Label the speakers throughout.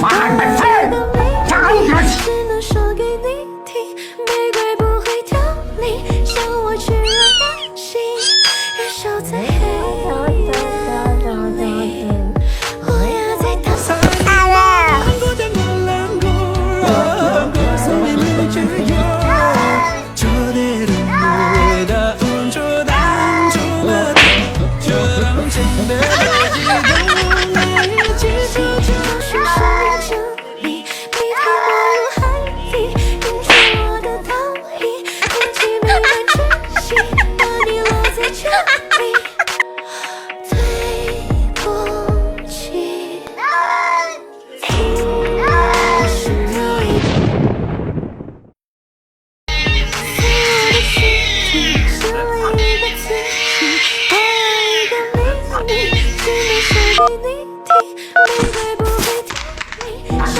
Speaker 1: 满本分，长着气。
Speaker 2: 只能说给你听，玫瑰不会凋零，像我炽热的心，燃烧在黑夜里。我要在当下。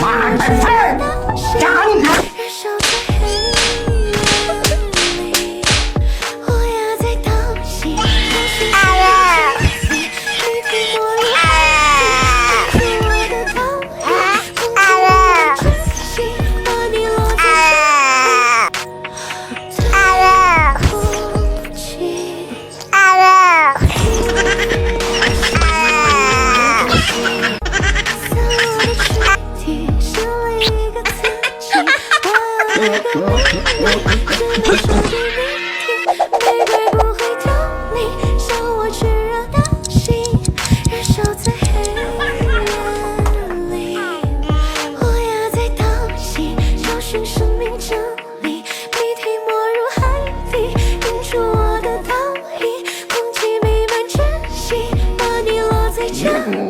Speaker 1: 满本分，长着。玫瑰不会凋零，像我炽热的心，燃烧在黑夜里。我要在当心，找寻生命真理，谜题没入海底，映出我的倒影，空气弥漫窒息，把你落在这里。